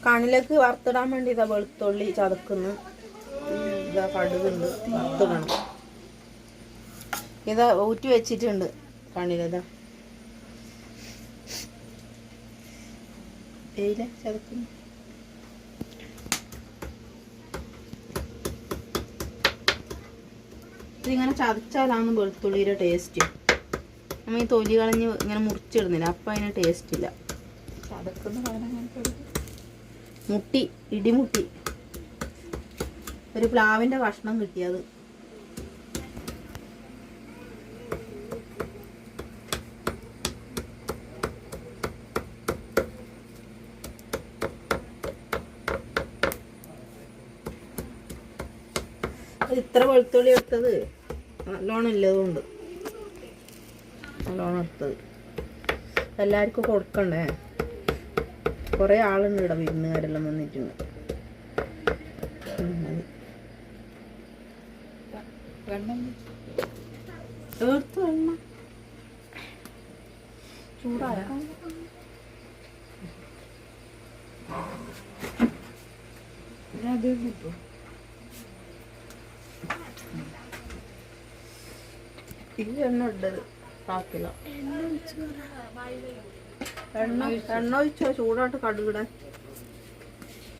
കണ്ണിലേക്ക് വറുത്തിടാൻ വേണ്ടി ഇതാ വെളുത്തുള്ളി ചതക്കുന്നു. ഇതാ കടുകുണ്ട് വറുത്തിടണം. ഇതാ ഊറ്റി വെച്ചിട്ടുണ്ട് കണ്ണിലിതാ തേയില ചതക്കുന്നു. ഇതിങ്ങനെ ചതച്ചാലാണ് വെളുത്തുള്ളിയുടെ ടേസ്റ്റ്. നമ്മൾ ഈ തൊലി കളഞ്ഞ് ഇങ്ങനെ മുറിച്ചിടുന്നില്ല, അപ്പം അതിന് ടേസ്റ്റ് ഇല്ല. മുട്ടി ഇടിമുട്ടി ഒരു പ്ലാവിൻ്റെ കഷ്ണം കിട്ടിയത്. ഇത്ര വെളുത്തുള്ളി എടുത്തത് നല്ലോണം ഇല്ലതുകൊണ്ട് നല്ലോണം എടുത്തത്. എല്ലാവർക്കും കൊടുക്കണ്ടേ, കുറേ ആളുണ്ട് ഇവിടെ, വിരുന്നുകാരെല്ലാം വന്നിട്ടുണ്ട്. എടുത്തു എണ്ണ ചൂടായ കിട്ടും. ഇത് എണ്ണ ഇട്ടത് കാക്കില എണ്ണ ഒഴിച്ചോ ചൂടായിട്ട് കടുകിടാൻ.